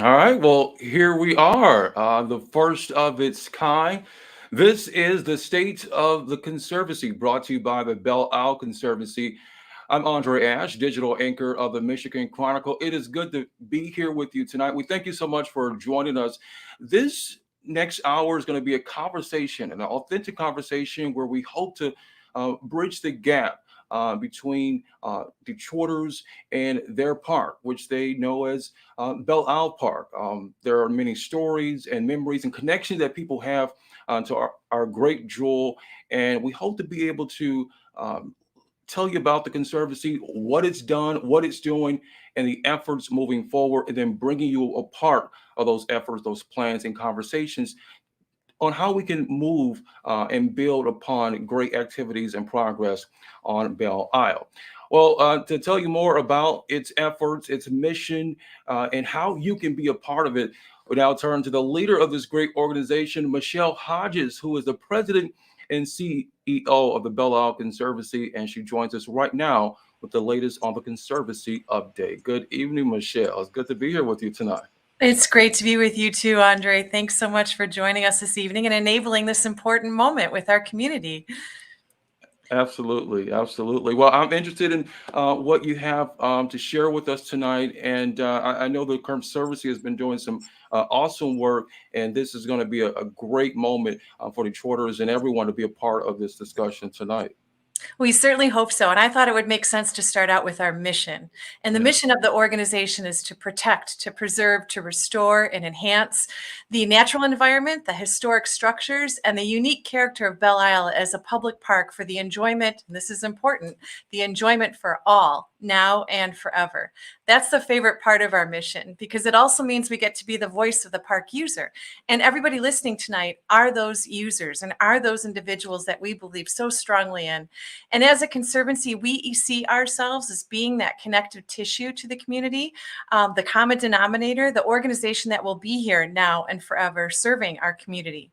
All right, well, here we are, the first of its kind. This is the State of the Conservancy, brought to you by the Belle Isle Conservancy. I'm Andre Ash, digital anchor of the Michigan Chronicle. It is good to be here with you tonight. We thank you so much for joining us. This next hour is going to be a conversation, an authentic conversation where we hope to bridge the gap between Detroiters and their park, which they know as Belle Isle Park. There are many stories and memories and connections that people have to our great jewel, and we hope to be able to tell you about the Conservancy, what it's done, what it's doing, and the efforts moving forward, and then bringing you a part of those efforts, those plans, and conversations on how we can move and build upon great activities and progress on Belle Isle. Well, to tell you more about its efforts, its mission, and how you can be a part of it, we now turn to the leader of this great organization, Michele Hodges, who is the president and CEO of the Belle Isle Conservancy, and she joins us right now with the latest on the Conservancy update. Good evening, Michele. It's good to be here with you tonight. It's great to be with you too, Andre. Thanks so much for joining us this evening and enabling this important moment with our community. Absolutely, absolutely. Well, I'm interested in what you have to share with us tonight, and I know the Conservancy has been doing some awesome work, and this is going to be a great moment for the Detroiters and everyone to be a part of this discussion tonight. We certainly hope so. And I thought it would make sense to start out with our mission. And the mission of the organization is to protect, to preserve, to restore, and enhance the natural environment, the historic structures, and the unique character of Belle Isle as a public park for the enjoyment, and this is important, the enjoyment for all, now and forever. That's the favorite part of our mission, because it also means we get to be the voice of the park user. And everybody listening tonight are those users and are those individuals that we believe so strongly in. And as a conservancy, we see ourselves as being that connective tissue to the community, the common denominator, the organization that will be here now and forever serving our community.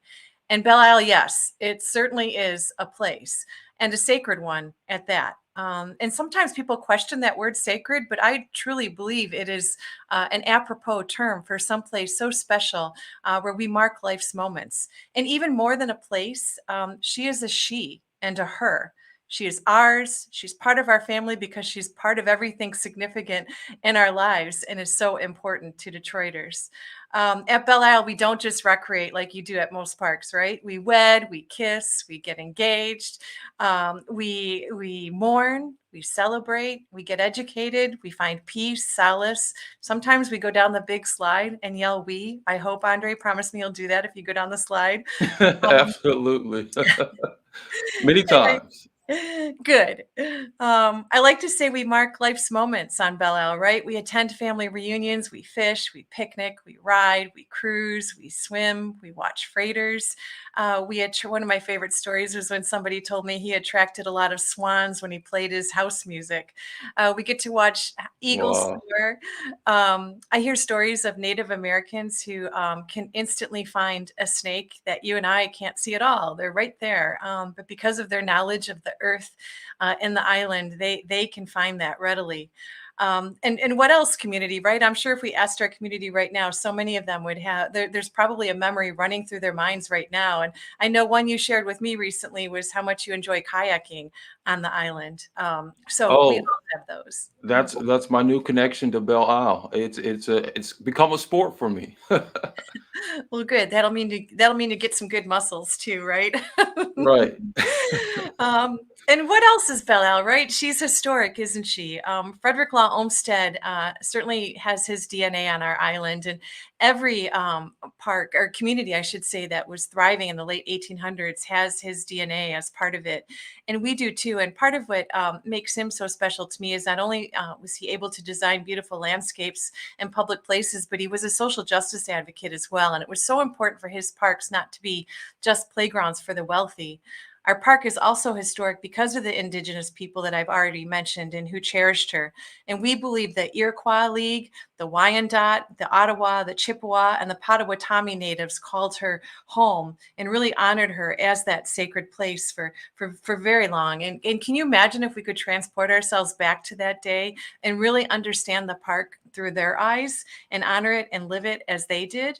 And Belle Isle, yes, it certainly is a place, and a sacred one at that. And sometimes people question that word sacred, but I truly believe it is an apropos term for some place so special where we mark life's moments. And even more than a place, she is a she and a her. She is ours. She's part of our family because she's part of everything significant in our lives and is so important to Detroiters. At Belle Isle, we don't just recreate like you do at most parks, right? We wed, we kiss, we get engaged, we mourn, we celebrate, we get educated, we find peace, solace. Sometimes we go down the big slide and yell "we." I hope, Andre, promise me you'll do that if you go down the slide. Absolutely. Many times. Good. I like to say we mark life's moments on Belle Isle, right? We attend family reunions, we fish, we picnic, we ride, we cruise, we swim, we watch freighters. One of my favorite stories was when somebody told me he attracted a lot of swans when he played his house music. We get to watch eagles soar. I hear stories of Native Americans who can instantly find a snake that you and I can't see at all. They're right there. But because of their knowledge of the earth and the island, they can find that readily. And what else, community, right? I'm sure if we asked our community right now, so many of them would have, there's probably a memory running through their minds right now. And I know one you shared with me recently was how much you enjoy kayaking on the island. So we all have those. That's my new connection to Belle Isle. It's become a sport for me. Well, good. That'll mean to get some good muscles too, right? Right. And what else is Belle Isle, right? She's historic, isn't she? Frederick Law Olmsted certainly has his DNA on our island, and every park or community, I should say, that was thriving in the late 1800s has his DNA as part of it. And we do too. And part of what makes him so special to me is not only was he able to design beautiful landscapes and public places, but he was a social justice advocate as well. And it was so important for his parks not to be just playgrounds for the wealthy. Our park is also historic because of the indigenous people that I've already mentioned and who cherished her. And we believe the Iroquois League, the Wyandot, the Ottawa, the Chippewa, and the Potawatomi natives called her home and really honored her as that sacred place for very long. And can you imagine if we could transport ourselves back to that day and really understand the park through their eyes and honor it and live it as they did?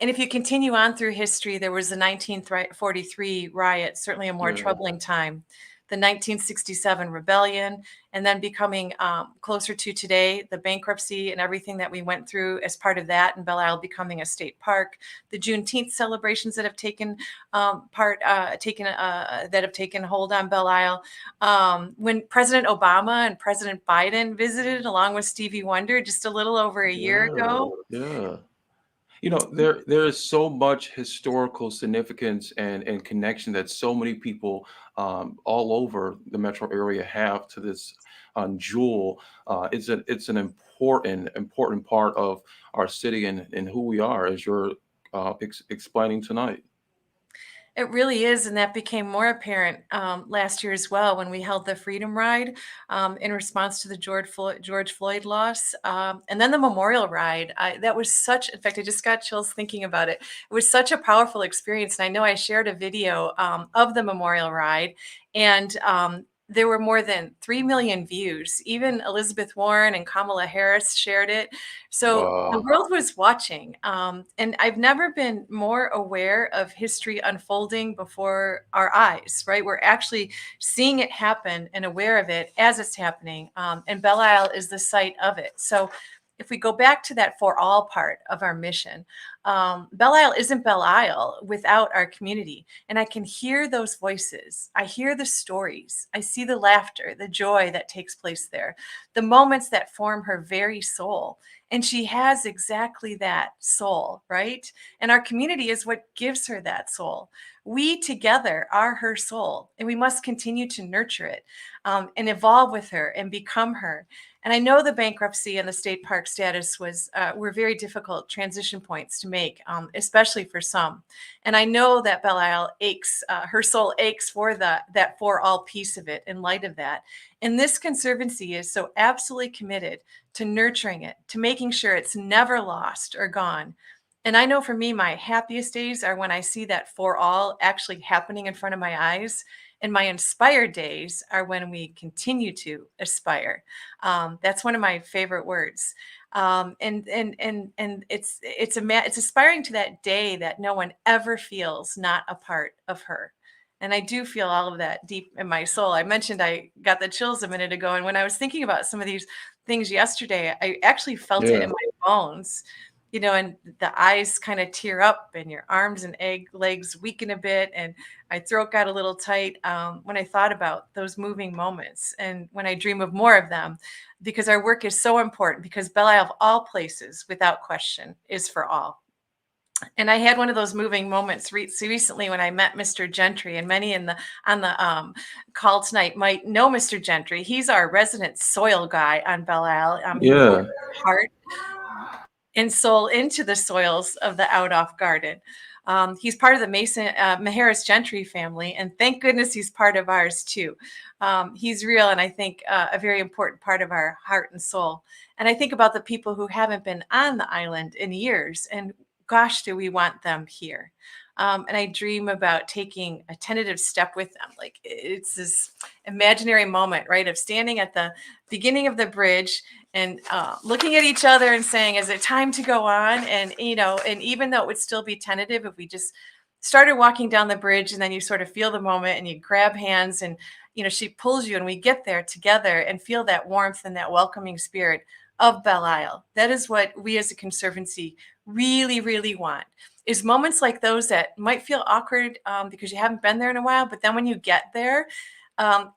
And if you continue on through history, there was the 1943 riot, certainly a more Yeah. troubling time, the 1967 rebellion, and then becoming closer to today, the bankruptcy and everything that we went through as part of that, and Belle Isle becoming a state park, the Juneteenth celebrations that have taken that have taken hold on Belle Isle. When President Obama and President Biden visited, along with Stevie Wonder, just a little over a year ago. Yeah. You know, there is so much historical significance and connection that so many people all over the metro area have to this jewel. It's an important part of our city and who we are, as you're explaining tonight. It really is, and that became more apparent last year as well when we held the Freedom Ride in response to the George Floyd loss, and then the Memorial Ride. That was such, in fact, I just got chills thinking about it. It was such a powerful experience, and I know I shared a video of the Memorial Ride, and there were more than 3 million views. Even Elizabeth Warren and Kamala Harris shared it. So the Wow. world was watching. And I've never been more aware of history unfolding before our eyes, right? We're actually seeing it happen and aware of it as it's happening. And Belle Isle is the site of it. So if we go back to that for all part of our mission, Belle Isle isn't Belle Isle without our community. And I can hear those voices. I hear the stories. I see the laughter, the joy that takes place there, the moments that form her very soul. And she has exactly that soul, right? And our community is what gives her that soul. We together are her soul, and we must continue to nurture it and evolve with her and become her. And I know the bankruptcy and the state park status were very difficult transition points to make, especially for some. And I know that Belle Isle aches, her soul aches for that for all piece of it in light of that. And this conservancy is so absolutely committed to nurturing it, to making sure it's never lost or gone. And I know for me, my happiest days are when I see that for all actually happening in front of my eyes. And my inspired days are when we continue to aspire. That's one of my favorite words. And it's aspiring to that day that no one ever feels not a part of her. And I do feel all of that deep in my soul. I mentioned I got the chills a minute ago, and when I was thinking about some of these things yesterday, I actually felt it Yeah. in my bones. And the eyes kind of tear up and your arms and legs weaken a bit. And my throat got a little tight when I thought about those moving moments and when I dream of more of them, because our work is so important, because Belle Isle of all places, without question, is for all. And I had one of those moving moments recently when I met Mr. Gentry, and many on the call tonight might know Mr. Gentry. He's our resident soil guy on Belle Isle. He pours Yeah. his heart and soul into the soils of the out-off garden. He's part of the Maharis Gentry family, and thank goodness he's part of ours too. He's real, and I think a very important part of our heart and soul. And I think about the people who haven't been on the island in years, and gosh, do we want them here. And I dream about taking a tentative step with them. Like, it's this imaginary moment, right, of standing at the beginning of the bridge and looking at each other and saying, is it time to go on? And, and even though it would still be tentative, if we just started walking down the bridge, and then you sort of feel the moment and you grab hands, and, she pulls you, and we get there together and feel that warmth and that welcoming spirit of Belle Isle. That is what we as a conservancy really, really want, is moments like those that might feel awkward because you haven't been there in a while, but then when you get there,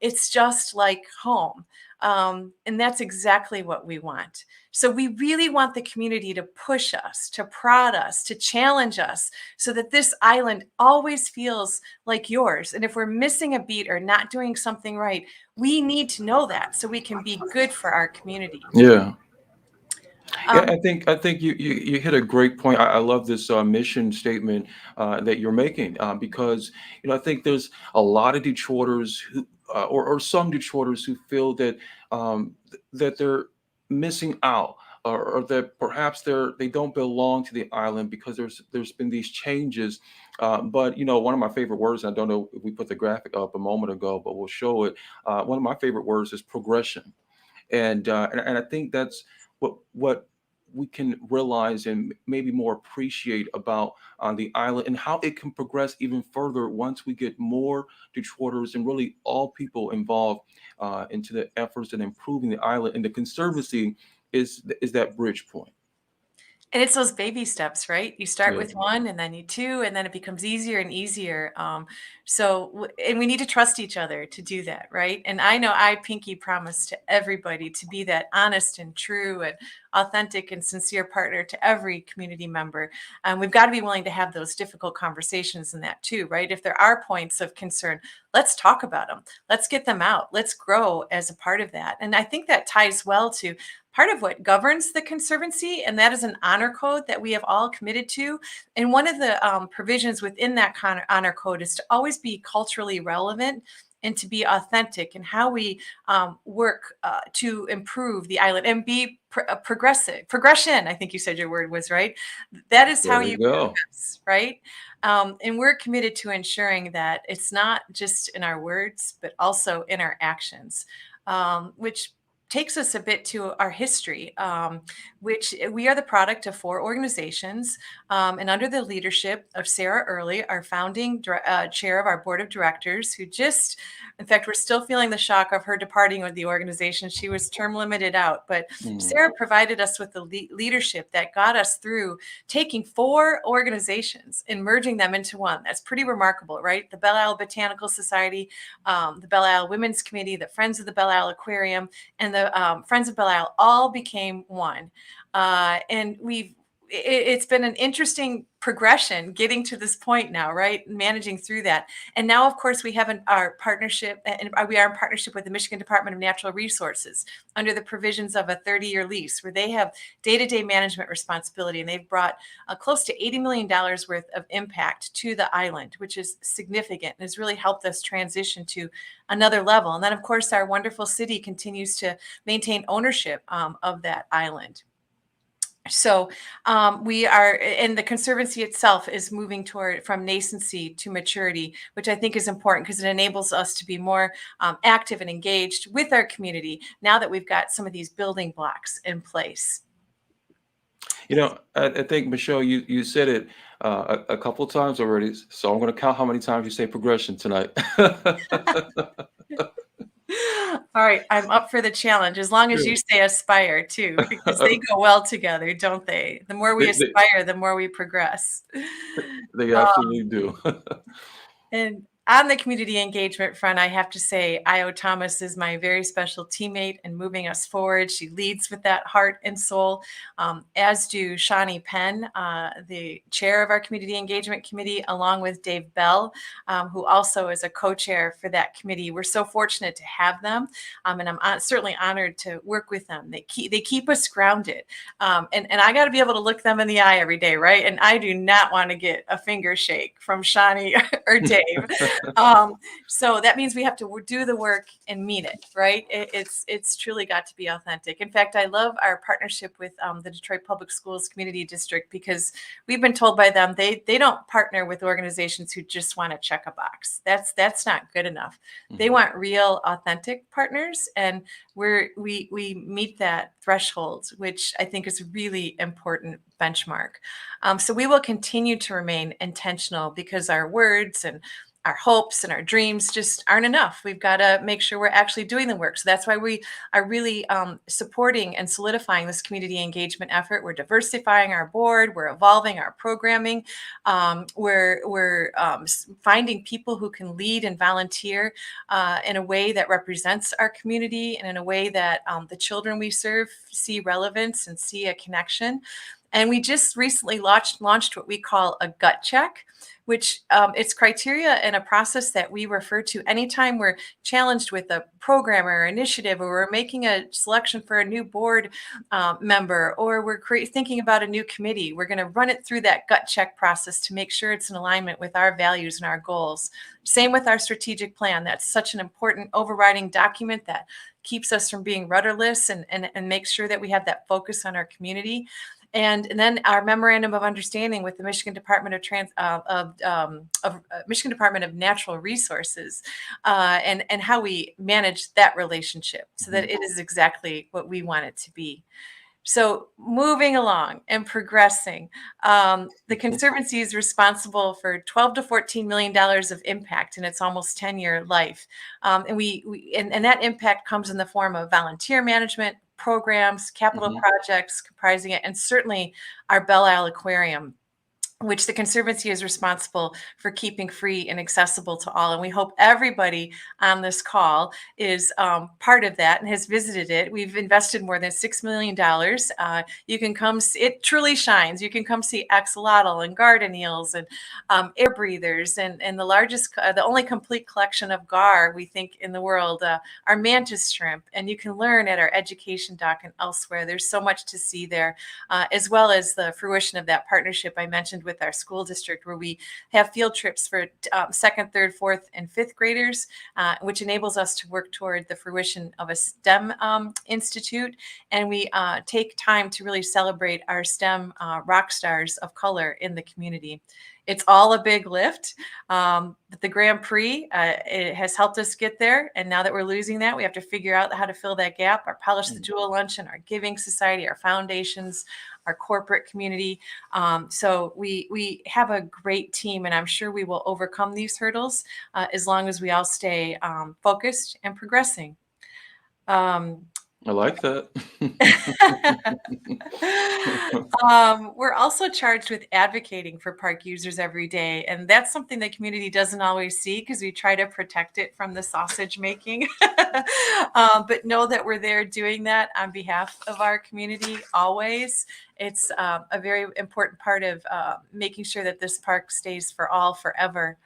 it's just like home. And that's exactly what we want. So we really want the community to push us, to prod us, to challenge us, so that this island always feels like yours. And if we're missing a beat or not doing something right, we need to know that so we can be good for our community. Yeah. Yeah, Um, I think you hit a great point. I love this mission statement that you're making because I think there's a lot of Detroiters who or some Detroiters who feel that that they're missing out or that perhaps they don't belong to the island because there's been these changes. But one of my favorite words, I don't know if we put the graphic up a moment ago, but we'll show it. One of my favorite words is progression, and I think that's what we can realize and maybe more appreciate about the island and how it can progress even further once we get more Detroiters and really all people involved into the efforts in improving the island. And the conservancy is that bridge point. And it's those baby steps, right? You start Yeah. with one and then you two, and then it becomes easier and easier. And we need to trust each other to do that, right? And I know I pinky promise to everybody to be that honest and true and authentic and sincere partner to every community member. We've got to be willing to have those difficult conversations in that too, right? If there are points of concern, let's talk about them. Let's get them out. Let's grow as a part of that. And I think that ties well to part of what governs the Conservancy, and that is an honor code that we have all committed to. And one of the provisions within that honor code is to always be culturally relevant and to be authentic in how we work to improve the island and be progressive. Progression, I think you said your word was right. That is how There you you go. progress, right? And we're committed to ensuring that it's not just in our words, but also in our actions, which takes us a bit to our history, which we are the product of 4 organizations, and under the leadership of Sarah Early, our founding chair of our board of directors, who just, in fact, we're still feeling the shock of her departing with the organization. She was term limited out, but Mm. Sarah provided us with the leadership that got us through taking 4 organizations and merging them into one. That's pretty remarkable, right? The Belle Isle Botanical Society, the Belle Isle Women's Committee, the Friends of the Belle Isle Aquarium, and the Friends of Belle Isle all became one. And it's been an interesting progression getting to this point now, right? Managing through that. And now, of course, we have our partnership, and we are in partnership with the Michigan Department of Natural Resources under the provisions of a 30-year lease where they have day-to-day management responsibility. And they've brought close to $80 million worth of impact to the island, which is significant and has really helped us transition to another level. And then, of course, our wonderful city continues to maintain ownership of that island. So we are, and the Conservancy itself is moving toward from nascency to maturity, which I think is important because it enables us to be more active and engaged with our community now that we've got some of these building blocks in place. I think Michelle, you said it a couple of times already, so I'm going to count how many times you say progression tonight. All right, I'm up for the challenge as long as you say aspire too, because they go well together, don't they? The more we they, they, aspire, the more we progress. they absolutely do. And on the community engagement front, I have to say, Io Thomas is my very special teammate in moving us forward. She leads with that heart and soul, as do Shani Penn, the chair of our community engagement committee, along with Dave Bell, who also is a co-chair for that committee. We're so fortunate to have them, and I'm certainly honored to work with them. They keep us grounded, and I got to be able to look them in the eye every day, right? And I do not want to get a finger shake from Shani or Dave. So that means we have to do the work and mean it, right? It's truly got to be authentic. In fact, I love our partnership with the Detroit Public Schools Community District because we've been told by them they don't partner with organizations who just want to check a box. That's not good enough. They want real, authentic partners, and we meet that threshold, which I think is a really important benchmark. So we will continue to remain intentional because our words and our hopes and our dreams just aren't enough. We've got to make sure we're actually doing the work. So that's why we are really supporting and solidifying this community engagement effort. We're diversifying our board. We're evolving our programming. We're finding people who can lead and volunteer in a way that represents our community and in a way that the children we serve see relevance and see a connection. And we just recently launched what we call a gut check, which it's criteria and a process that we refer to anytime we're challenged with a program or initiative, or we're making a selection for a new board member, or we're thinking about a new committee. We're going to run it through that gut check process to make sure it's in alignment with our values and our goals. Same with our strategic plan. That's such an important overriding document that keeps us from being rudderless and makes sure that we have that focus on our community. And then our memorandum of understanding with the Michigan Department of Michigan Department of Natural Resources, and how we manage that relationship so that it is exactly what we want it to be. So moving along and progressing, the Conservancy is responsible for $12 to $14 million of impact in its almost 10-year life. And that impact comes in the form of volunteer management, programs, capital projects comprising it, and certainly our Belle Isle Aquarium, which the Conservancy is responsible for keeping free and accessible to all. And we hope everybody on this call is part of that and has visited it. We've invested more than $6 million. You can come see, it truly shines. You can come see axolotl and garden eels and air breathers and the only complete collection of gar, we think, in the world, our mantis shrimp. And you can learn at our education dock and elsewhere. There's so much to see there, as well as the fruition of that partnership I mentioned with our school district, where we have field trips for second, third, fourth, and fifth graders, which enables us to work toward the fruition of a STEM institute. And we take time to really celebrate our STEM rock stars of color in the community. It's all a big lift, but the Grand Prix, it has helped us get there. And now that we're losing that, we have to figure out how to fill that gap. Our Polish the Jewel Luncheon, our Giving Society, our foundations, our corporate community. So we have a great team, and I'm sure we will overcome these hurdles as long as we all stay focused and progressing. I like that. We're also charged with advocating for park users every day. And that's something the community doesn't always see because we try to protect it from the sausage making. But know that we're there doing that on behalf of our community always. It's a very important part of making sure that this park stays for all forever.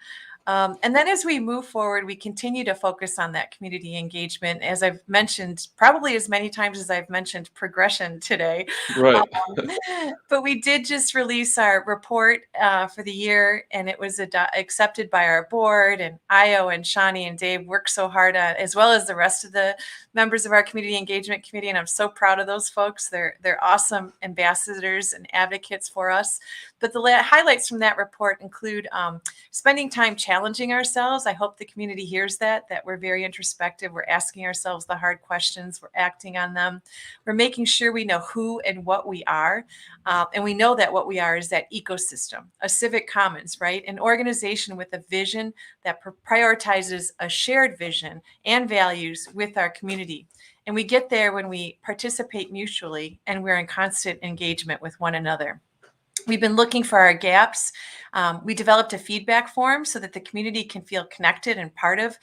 And then as we move forward, we continue to focus on that community engagement, as I've mentioned, probably as many times as I've mentioned progression today. Right. But we did just release our report for the year, and it was accepted by our board, and Io and Shani and Dave worked so hard on, as well as the rest of the members of our community engagement committee. And I'm so proud of those folks. They're awesome ambassadors and advocates for us. But the highlights from that report include spending time challenging ourselves. I hope the community hears that we're very introspective. We're asking ourselves the hard questions. We're acting on them. We're making sure we know who and what we are. And we know that what we are is that ecosystem, a civic commons, right? An organization with a vision that prioritizes a shared vision and values with our community. And we get there when we participate mutually and we're in constant engagement with one another. We've been looking for our gaps. We developed a feedback form so that the community can feel connected and part of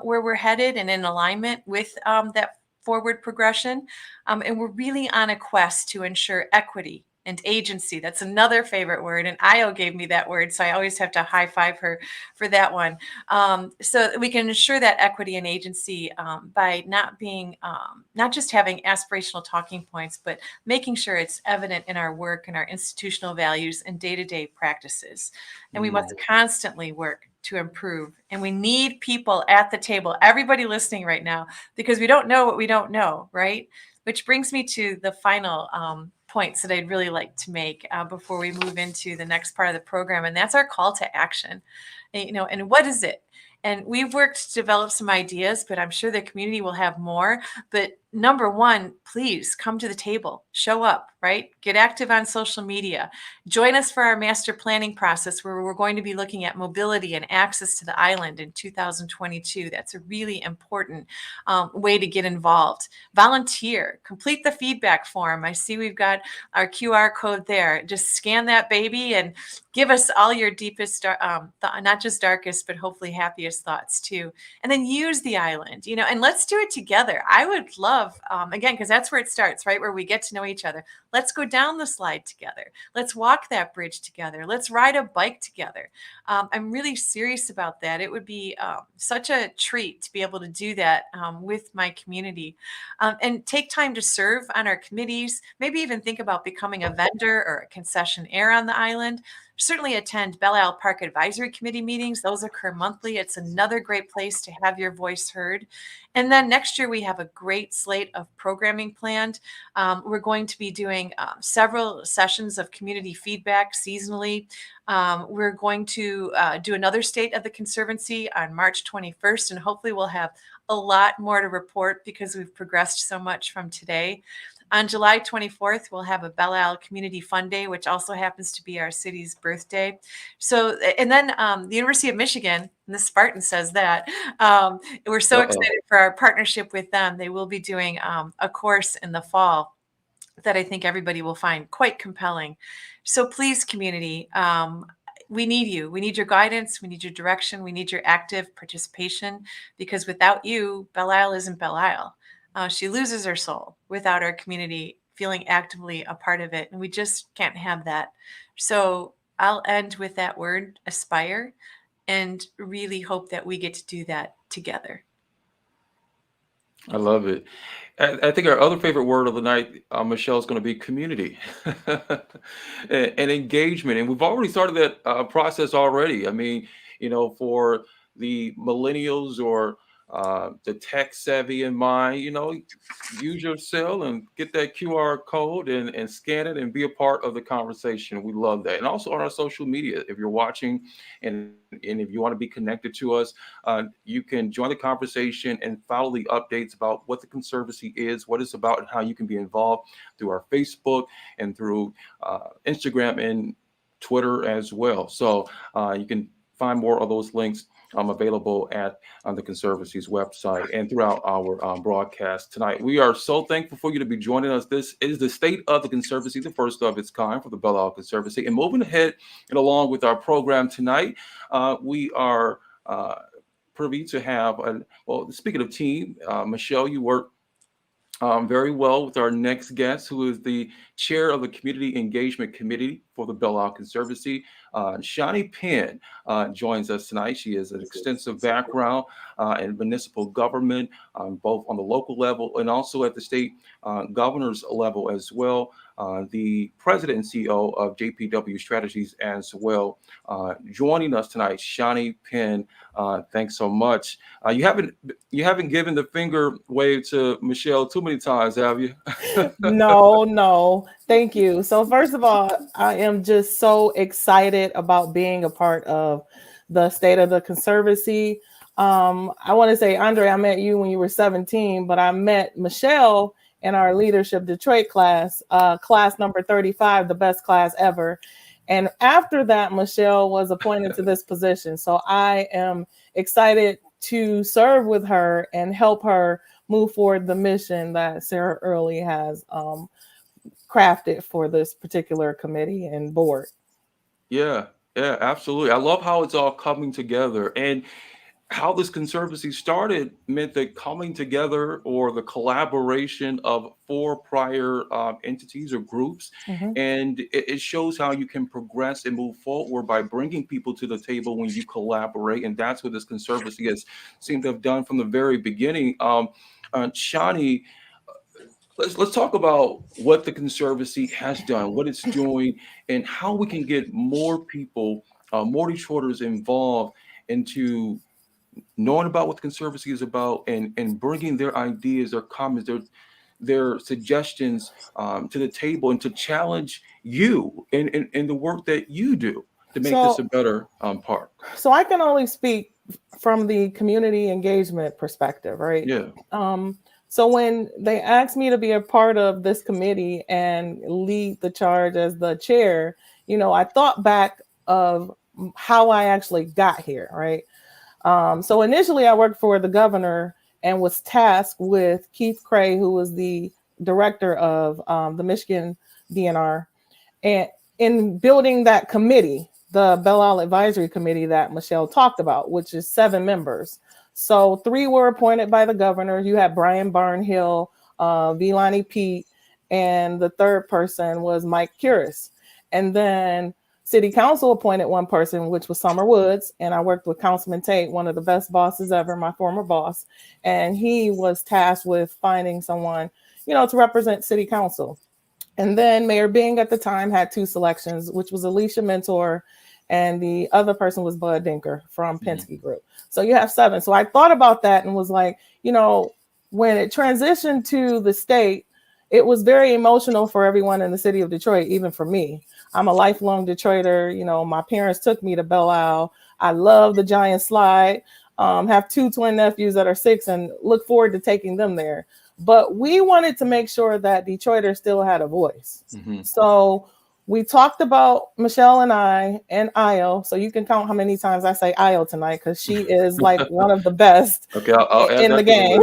where we're headed and in alignment with that forward progression. And we're really on a quest to ensure equity and agency. That's another favorite word. And Io gave me that word, so I always have to high five her for that one. So that we can ensure that equity and agency by not just having aspirational talking points, but making sure it's evident in our work and our institutional values and day-to-day practices. And we must constantly work to improve. And we need people at the table, everybody listening right now, because we don't know what we don't know, right? Which brings me to the final points that I'd really like to make before we move into the next part of the program. And that's our call to action. And what is it? And we've worked to develop some ideas, but I'm sure the community will have more. But number one, please come to the table, show up, right? Get active on social media. Join us for our master planning process, where we're going to be looking at mobility and access to the island in 2022. That's a really important way to get involved. Volunteer, complete the feedback form. I see we've got our QR code there. Just scan that baby and give us all your deepest, not just darkest, but hopefully happiest thoughts too. And then use the island, and let's do it together. I would love love, again, because that's where it starts, right? Where we get to know each other. Let's go down the slide together. Let's walk that bridge together. Let's ride a bike together. I'm really serious about that. It would be such a treat to be able to do that with my community, and take time to serve on our committees, maybe even think about becoming a vendor or a concessionaire on the island. Certainly attend Belle Isle Park Advisory Committee meetings. Those occur monthly. It's another great place to have your voice heard. And then next year, we have a great slate of programming planned. We're going to be doing several sessions of community feedback seasonally. We're going to do another State of the Conservancy on March 21st, and hopefully we'll have a lot more to report because we've progressed so much from today. On July 24th, we'll have a Belle Isle Community Fun Day, which also happens to be our city's birthday. So, and then the University of Michigan, and the Spartan says that, we're so excited for our partnership with them. They will be doing a course in the fall that I think everybody will find quite compelling. So please, community, we need you. We need your guidance. We need your direction. We need your active participation, because without you, Belle Isle isn't Belle Isle. She loses her soul without our community feeling actively a part of it. And we just can't have that. So I'll end with that word, aspire, and really hope that we get to do that together. I love it. I think our other favorite word of the night, Michelle, is going to be community and engagement. And we've already started that process already. I mean, for the millennials or the tech savvy in mind, use your cell and get that QR code and scan it and be a part of the conversation. We love that. And also on our social media, if you're watching and if you want to be connected to us, you can join the conversation and follow the updates about what the Conservancy is, what it's about, and how you can be involved through our Facebook and through Instagram and Twitter as well. So you can find more of those links available at the Conservancy's website and throughout our broadcast tonight. We are so thankful for you to be joining us. This is the State of the Conservancy, the first of its kind for the Belle Isle Conservancy. And moving ahead and along with our program tonight, we are privy to have, speaking of team, Michele, you work very well with our next guest, who is the chair of the Community Engagement Committee for the Belle Isle Conservancy. Shani Penn joins us tonight. She has an extensive background in municipal government, both on the local level and also at the state governor's level as well. The president and CEO of JPW Strategies as well. Joining us tonight, Shani Penn. Thanks so much. You haven't given the finger wave to Michele too many times, have you? No. Thank you. So first of all, I am just so excited about being a part of the State of the Conservancy. I want to say, Andre, I met you when you were 17, but I met Michele in our Leadership Detroit class, class number 35, the best class ever. And after that, Michele was appointed to this position. So I am excited to serve with her and help her move forward the mission that Sarah Early has crafted for this particular committee and board. Yeah, absolutely. I love how it's all coming together. And how this conservancy started meant the coming together or the collaboration of 4 prior entities or groups. Mhm. And it shows how you can progress and move forward by bringing people to the table when you collaborate. And that's what this conservancy has seemed to have done from the very beginning. Shani, let's talk about what the conservancy has done, what it's doing, and how we can get more people, more Detroiters involved into knowing about what the conservancy is about and bringing their ideas, their comments, their suggestions to the table and to challenge you in the work that you do to make this a better park. So I can only speak from the community engagement perspective, right? Yeah. So when they asked me to be a part of this committee and lead the charge as the chair, I thought back of how I actually got here, right? So initially I worked for the governor and was tasked with Keith Cray, who was the director of the Michigan DNR, and in building that committee, the Belle Isle Advisory Committee that Michele talked about, which is 7 members. So 3 were appointed by the governor. You had Brian Barnhill, Vilani Pete, and the third person was Mike Curis. And then City Council appointed one person, which was Summer Woods, and I worked with Councilman Tate, one of the best bosses ever, my former boss, and he was tasked with finding someone, to represent City Council. And then Mayor Bing at the time had two selections, which was Alicia Mentor, and the other person was Bud Dinker from Penske Group. So you have 7. So I thought about that and was like, when it transitioned to the state, it was very emotional for everyone in the city of Detroit, even for me. I'm a lifelong Detroiter. My parents took me to Belle Isle. I love the giant slide. Have 2 twin nephews that are 6 and look forward to taking them there. But we wanted to make sure that Detroiters still had a voice. So we talked about Michele and I and Io. So you can count how many times I say Io tonight, because she is like one of the best in the game.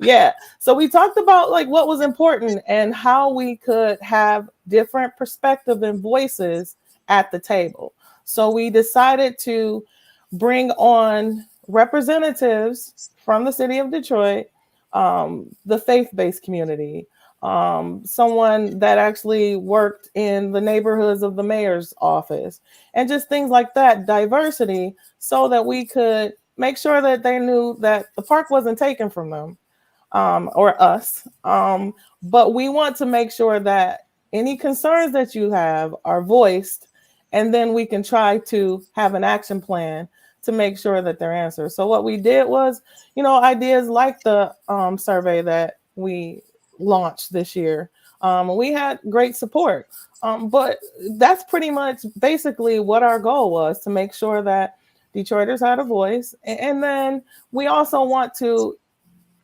Yeah. So we talked about like what was important and how we could have different perspectives and voices at the table. So we decided to bring on representatives from the city of Detroit, the faith-based community, someone that actually worked in the neighborhoods of the mayor's office, and just things like that, diversity, so that we could make sure that they knew that the park wasn't taken from them, or us. But we want to make sure that any concerns that you have are voiced, and then we can try to have an action plan to make sure that they're answered. So what we did was, ideas like the survey that we launched this year. We had great support, but that's pretty much basically what our goal was, to make sure that Detroiters had a voice. And then we also want to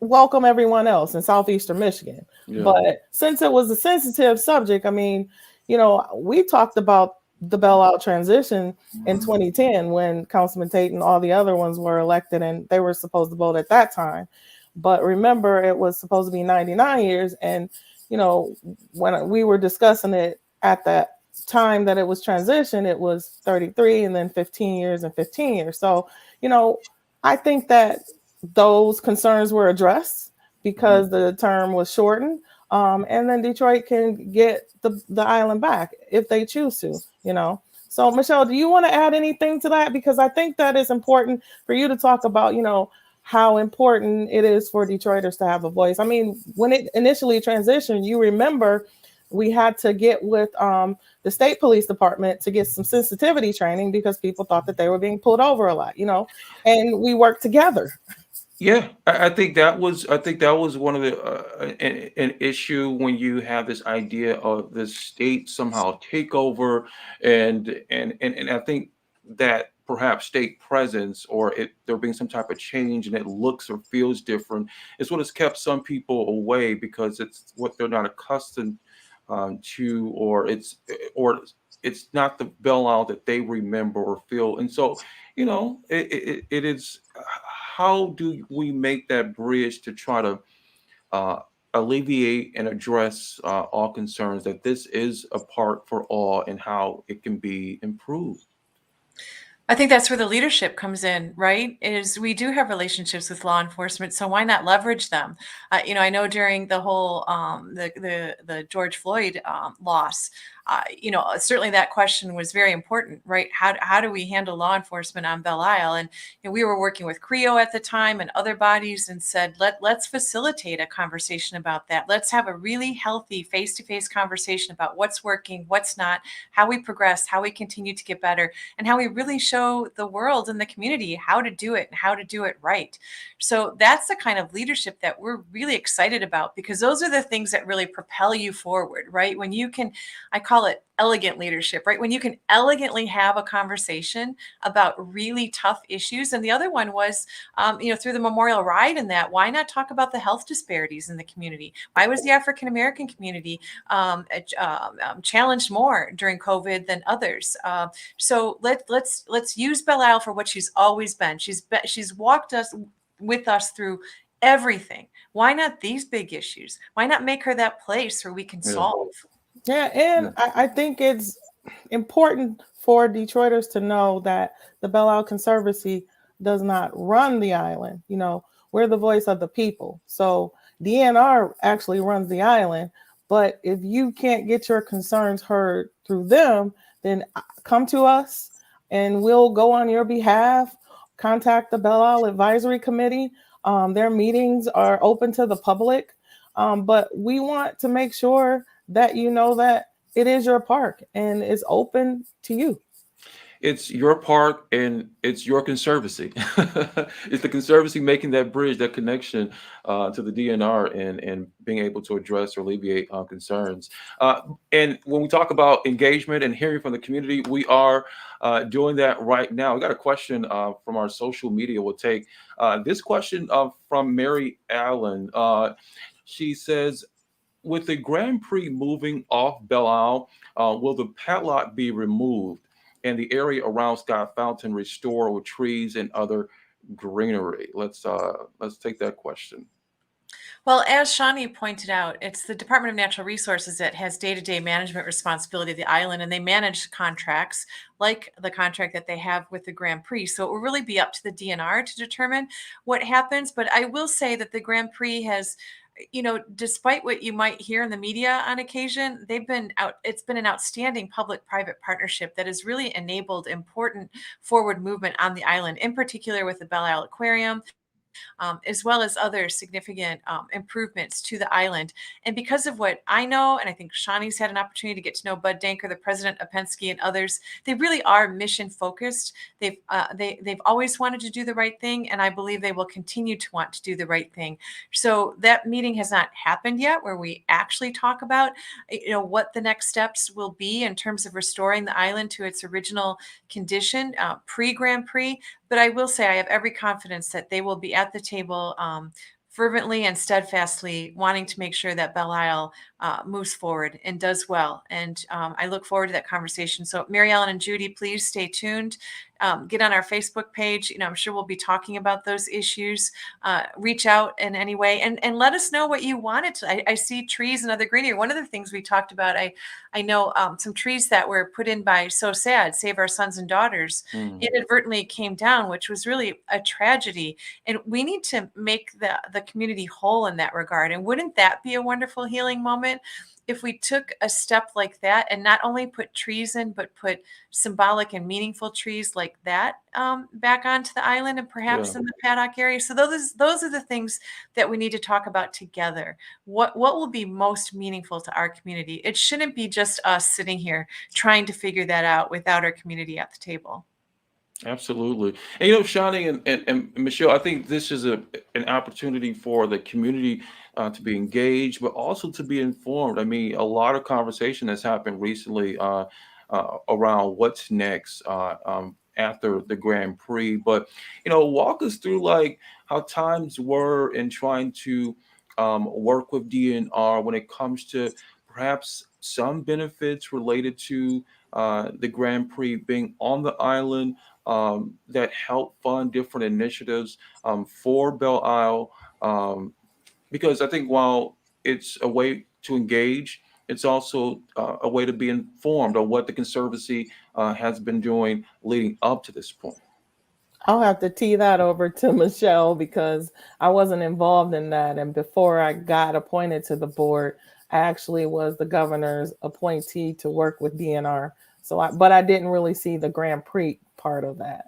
welcome everyone else in Southeastern Michigan. Yeah. But since it was a sensitive subject, we talked about the Belle Isle transition in 2010 when Councilman Tate and all the other ones were elected, and they were supposed to vote at that time. But remember, it was supposed to be 99 years. And, when we were discussing it at that time that it was transition, it was 33 and then 15 years and 15 years. So, I think that those concerns were addressed because the term was shortened. And then Detroit can get the island back if they choose to, So Michele, do you want to add anything to that? Because I think that is important for you to talk about, how important it is for Detroiters to have a voice. When it initially transitioned, you remember we had to get with the state police department to get some sensitivity training because people thought that they were being pulled over a lot, and we worked together. Yeah, I think that was one of the an issue when you have this idea of the state somehow take over, and I think that perhaps state presence or there being some type of change and it looks or feels different is what has kept some people away, because it's what they're not accustomed to, or it's not the Belle Isle that they remember or feel. And so, it is, how do we make that bridge to try to alleviate and address all concerns, that this is a park for all and how it can be improved? I think that's where the leadership comes in, right? Is we do have relationships with law enforcement, so why not leverage them? I know during the whole the George Floyd loss, certainly that question was very important, right? How do we handle law enforcement on Belle Isle? And we were working with CREO at the time and other bodies, and said let's facilitate a conversation about that. Let's have a really healthy face-to-face conversation about what's working, what's not, how we progress, how we continue to get better, and how we really show the world and the community how to do it and how to do it right. So that's the kind of leadership that we're really excited about, because those are the things that really propel you forward, right? When you can, I call it elegant leadership, right? When you can elegantly have a conversation about really tough issues. And the other one was, through the memorial ride and that, why not talk about the health disparities in the community? Why was the African-American community challenged more during COVID than others? So let's use Belle Isle for what she's always been. She's walked with us through everything. Why not these big issues? Why not make her that place where we can solve? Yeah, and I think it's important for Detroiters to know that the Belle Isle Conservancy does not run the island. We're the voice of the people. So DNR actually runs the island, but if you can't get your concerns heard through them, then come to us and we'll go on your behalf. Contact the Belle Isle Advisory Committee. Their meetings are open to the public, but we want to make sure that you know that it is your park and it's open to you. It's your park and it's your conservancy. It's the conservancy making that bridge, that connection to the DNR, and being able to address or alleviate concerns. And when we talk about engagement and hearing from the community, we are doing that right now. We got a question from our social media. We'll take this question from Mary Allen. She says, with the Grand Prix moving off Belle Isle, will the paddock be removed and the area around Sky Fountain restored with trees and other greenery? Let's take that question. Well, as Shani pointed out, it's the Department of Natural Resources that has day-to-day management responsibility of the island, and they manage contracts like the contract that they have with the Grand Prix. So it will really be up to the DNR to determine what happens. But I will say that the Grand Prix has, despite what you might hear in the media on occasion, it's been an outstanding public-private partnership that has really enabled important forward movement on the island, in particular with the Belle Isle Aquarium, as well as other significant improvements to the island. And because of what I know, and I think Shani's had an opportunity to get to know Bud Danker, the president of Penske, and others, they really are mission focused. They've always wanted to do the right thing, and I believe they will continue to want to do the right thing. So that meeting has not happened yet, where we actually talk about what the next steps will be in terms of restoring the island to its original condition pre-Grand Prix. But I will say I have every confidence that they will be at the table fervently and steadfastly wanting to make sure that Belle Isle moves forward and does well. And I look forward to that conversation. So Mary Ellen and Judy, please stay tuned. Get on our Facebook page. I'm sure we'll be talking about those issues. Reach out in any way and let us know what you wanted to. I see trees and other greenery. One of the things we talked about, I know some trees that were put in by So Sad, Save Our Sons and Daughters, inadvertently came down, which was really a tragedy. And we need to make the community whole in that regard. And wouldn't that be a wonderful healing moment if we took a step like that and not only put trees in, but put symbolic and meaningful trees like that back onto the island and perhaps in the paddock area? So those are the things that we need to talk about together. What will be most meaningful to our community? It shouldn't be just us sitting here trying to figure that out without our community at the table. Absolutely. And Shani and Michele, I think this is an opportunity for the community to be engaged, but also to be informed. I mean, a lot of conversation has happened recently around what's next after the Grand Prix. But, walk us through like how times were in trying to work with DNR when it comes to perhaps some benefits related to the Grand Prix being on the island, that help fund different initiatives for Belle Isle. Because I think while it's a way to engage, it's also a way to be informed of what the Conservancy has been doing leading up to this point. I'll have to tee that over to Michele because I wasn't involved in that. And before I got appointed to the board, I actually was the governor's appointee to work with DNR. But I didn't really see the Grand Prix part of that.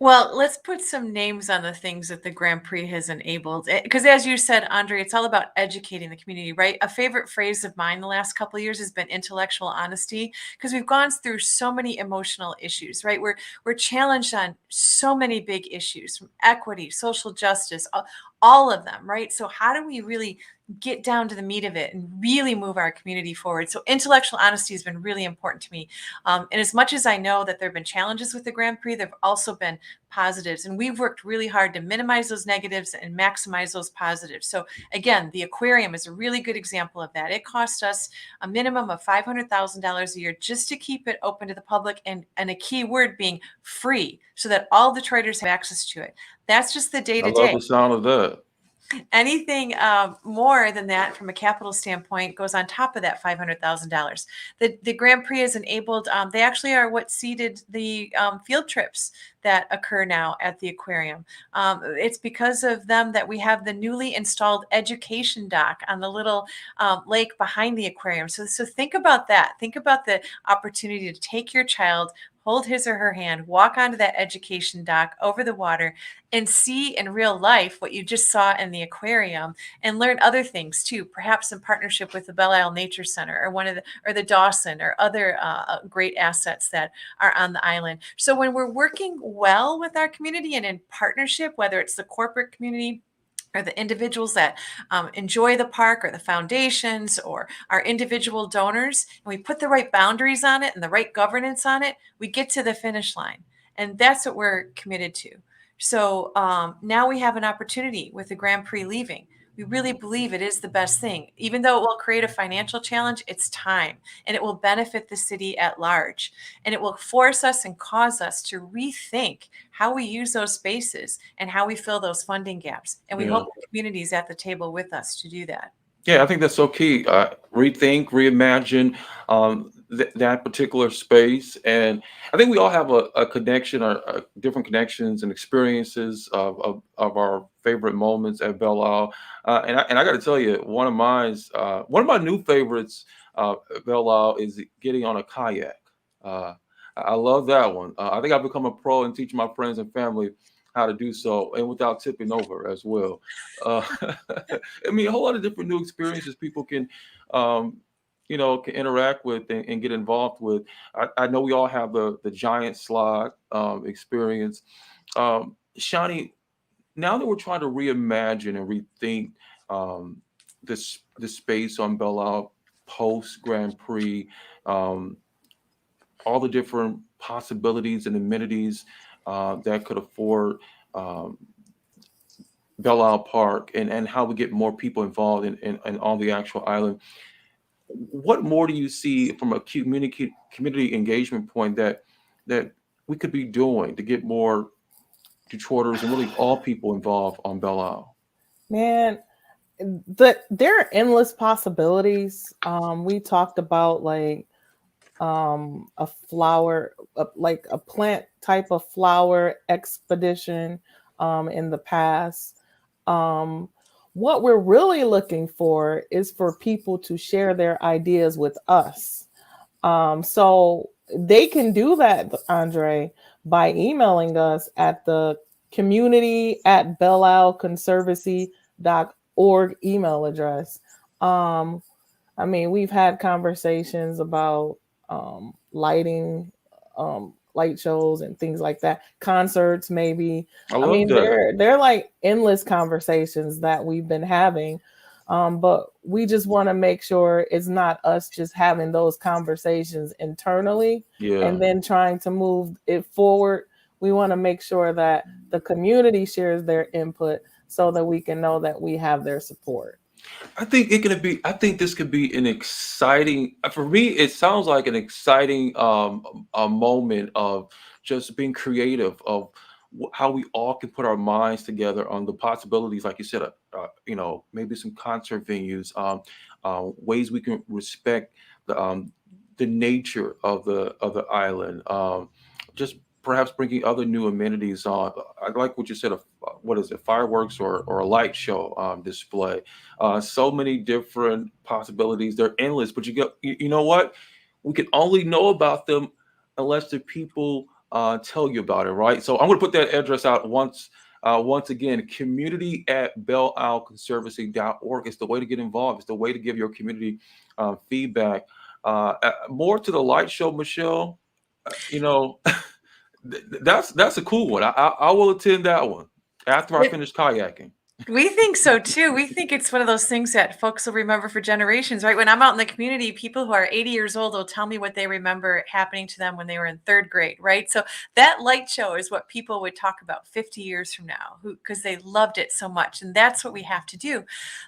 Well, let's put some names on the things that the Grand Prix has enabled. Because as you said, Andre, it's all about educating the community, right? A favorite phrase of mine the last couple of years has been intellectual honesty, because we've gone through so many emotional issues, right? We're challenged on so many big issues, from equity, social justice, all of them, right? So how do we really get down to the meat of it and really move our community forward? So intellectual honesty has been really important to me. And as much as I know that there have been challenges with the Grand Prix, there have also been positives. And we've worked really hard to minimize those negatives and maximize those positives. So again, the aquarium is a really good example of that. It cost us a minimum of $500,000 a year just to keep it open to the public, and a key word being free, so that all Detroiters have access to it. That's just the I love day-to-day. the sound of that. Anything more than that from a capital standpoint goes on top of that $500,000. The Grand Prix is enabled. They actually are what seeded the field trips that occur now at the aquarium. It's because of them that we have the newly installed education dock on the little lake behind the aquarium. So think about that. Think about the opportunity to take your child, hold his or her hand, walk onto that education dock over the water, and see in real life what you just saw in the aquarium, and learn other things too, perhaps in partnership with the Belle Isle Nature Center or the Dawson or other great assets that are on the island. So when we're working well with our community and in partnership, whether it's the corporate community or the individuals that enjoy the park, or the foundations, or our individual donors, and we put the right boundaries on it and the right governance on it, we get to the finish line. And that's what we're committed to. So now we have an opportunity with the Grand Prix leaving. We really believe it is the best thing. Even though it will create a financial challenge, it's time, and it will benefit the city at large. And it will force us and cause us to rethink how we use those spaces and how we fill those funding gaps. And we Yeah. hope the community is at the table with us to do that. Yeah, I think that's so key. Rethink, reimagine that particular space, and I think we all have a connection, or different connections and experiences of our favorite moments at Belle Isle. And I got to tell you, one of my new favorites at Belle Isle is getting on a kayak. I love that one. I think I've become a pro in teaching my friends and family how to do so, and without tipping over as well. Uh, I mean, a whole lot of different new experiences people can, um, can interact with and get involved with. I know we all have the giant slide experience. Shani, now that we're trying to reimagine and rethink this space on Belle Isle post Grand Prix, um, all the different possibilities and amenities that could afford um, Belle Isle Park, and how we get more people involved in on the actual island. What more do you see from a community engagement point that we could be doing to get more Detroiters and really all people involved on Belle Isle? Man, there are endless possibilities. We talked about like a flower, like a plant type of flower expedition in the past. Um, what we're really looking for is for people to share their ideas with us. So they can do that, Andre, by emailing us at the community@belleisleconservancy.org email address. Um, I mean, we've had conversations about light shows and things like that, concerts maybe. I I love mean, that. they're like endless conversations that we've been having. But we just want to make sure it's not us just having those conversations internally Yeah. and then trying to move it forward. We want to make sure that the community shares their input so that we can know that we have their support. I think this could be an exciting, for me, it sounds like an exciting a moment of just being creative of how we all can put our minds together on the possibilities, like you said, maybe some concert venues, ways we can respect the nature of the island, just perhaps bringing other new amenities on. I like what you said of what is it, fireworks or a light show display. So many different possibilities. They're endless, but you know what? We can only know about them unless the people tell you about it, right? So I'm going to put that address out once again, community@belleisleconservancy.org is the way to get involved. It's the way to give your community feedback. More to the light show, Michelle. You know, that's a cool one. I will attend that one after I finish kayaking. We think so too. We think it's one of those things that folks will remember for generations, right? When I'm out in the community, people who are 80 years old will tell me what they remember happening to them when they were in third grade, right? So that light show is what people would talk about 50 years from now, because they loved it so much. And that's what we have to do.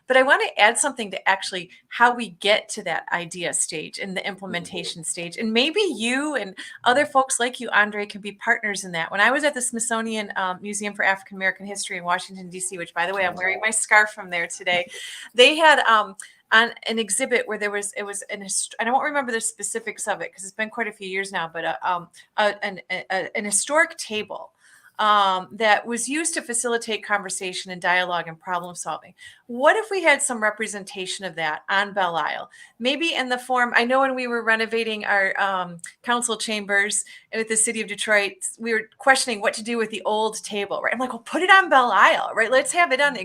But I want to add something to actually how we get to that idea stage and the implementation stage. And maybe you and other folks like you, Andre, can be partners in that. When I was at the Smithsonian Museum for African American History in Washington, D.C., which, by the way, way, I'm wearing my scarf from there today. They had on an exhibit where it was I don't remember the specifics of it because it's been quite a few years now, but an historic table that was used to facilitate conversation and dialogue and problem solving. What if we had some representation of that on Belle Isle? Maybe in the form, I know when we were renovating our council chambers with the city of Detroit, we were questioning what to do with the old table, right? I'm like, well, put it on Belle Isle, right? Let's have it on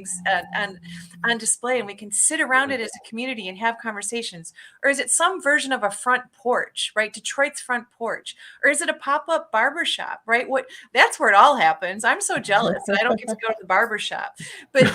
display and we can sit around it as a community and have conversations. Or is it some version of a front porch, right? Detroit's front porch. Or is it a pop-up barbershop, right? That's where it all happens. I'm so jealous that I don't get to go to the barbershop. But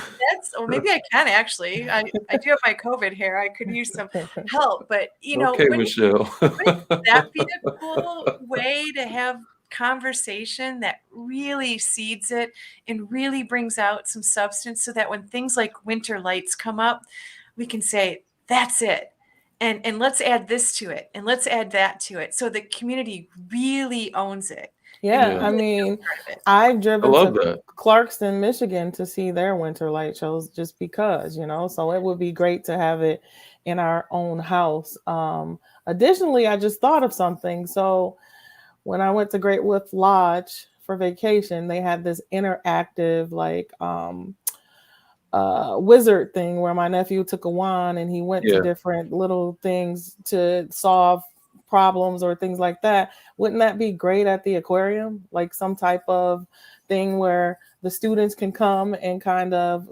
maybe I can actually. I do have my COVID hair. I could use some help. But Okay, Michele. wouldn't that be a cool way to have conversation that really seeds it and really brings out some substance so that when things like winter lights come up, we can say, that's it. And let's add this to it. And let's add that to it. So the community really owns it. Yeah, I mean, I've driven to Clarkston, Michigan to see their winter light shows just because, so it would be great to have it in our own house. Additionally, I just thought of something. So when I went to Great Wolf Lodge for vacation, they had this interactive wizard thing where my nephew took a wand and he went to different little things to solve problems or things like that. Wouldn't that be great at the aquarium? Like some type of thing where the students can come and kind of,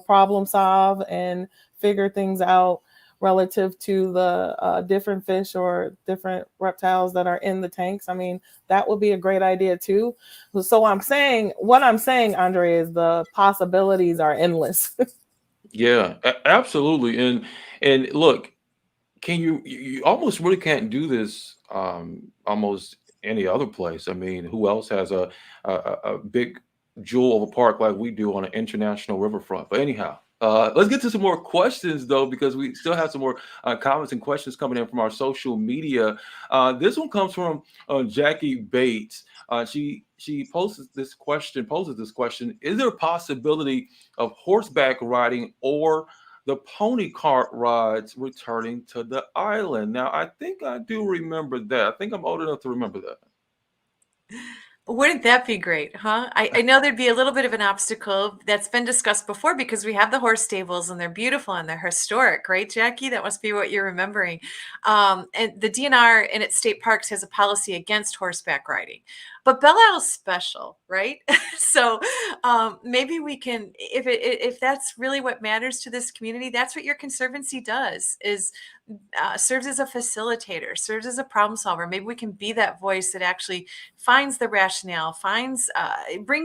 problem solve and figure things out relative to the different fish or different reptiles that are in the tanks. I mean, that would be a great idea too. So what I'm saying, Andre, is the possibilities are endless. Yeah, absolutely. And look, you almost really can't do this almost any other place. I mean, who else has a big jewel of a park like we do on an international riverfront? But anyhow, let's get to some more questions though, because we still have some more comments and questions coming in from our social media. This one comes from Jackie Bates. She poses this question: is there a possibility of horseback riding or the pony cart rides returning to the island? Now, I think I do remember that. I think I'm old enough to remember that. Wouldn't that be great, huh? I know there'd be a little bit of an obstacle that's been discussed before because we have the horse stables and they're beautiful and they're historic, right, Jackie? That must be what you're remembering. And the DNR in its state parks has a policy against horseback riding. But Belle Isle's special, right? So maybe we can, if that's really what matters to this community, that's what your conservancy does, is serves as a facilitator, serves as a problem solver. Maybe we can be that voice that actually finds the rationale, brings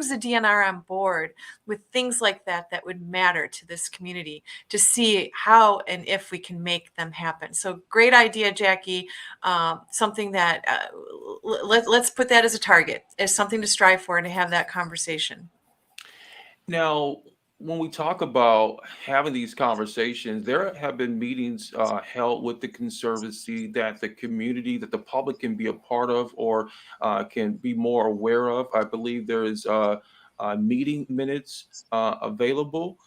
the DNR on board with things like that would matter to this community to see how and if we can make them happen. So great idea, Jackie. Something that let's put that as a target, as something to strive for and to have that conversation. Now, when we talk about having these conversations, there have been meetings held with the Conservancy that the community, that the public can be a part of or can be more aware of. I believe there is meeting minutes available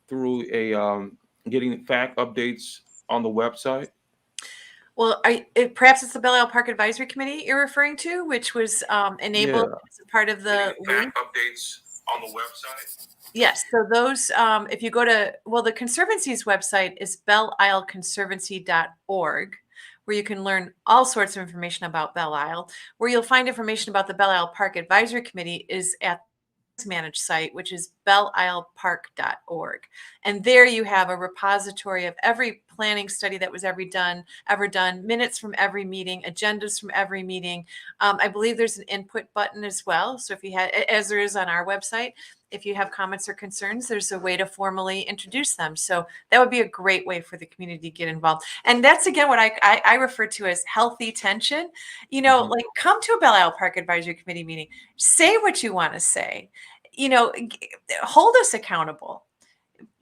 through getting fact updates on the website. Well, perhaps it's the Belle Isle Park Advisory Committee you're referring to, which was enabled as a part of the fact updates on the website. Yes. So those, if you go to, the Conservancy's website is belleisleconservancy.org, where you can learn all sorts of information about Belle Isle. Where you'll find information about the Belle Isle Park Advisory Committee is at managed site, which is belleislepark.org. And there you have a repository of every planning study that was ever done, minutes from every meeting, agendas from every meeting. I believe there's an input button as well. So if you had, as there is on our website, if you have comments or concerns, there's a way to formally introduce them. So that would be a great way for the community to get involved. And that's, again, what I refer to as healthy tension. Like come to a Belle Isle Park Advisory Committee meeting, say what you want to say, hold us accountable,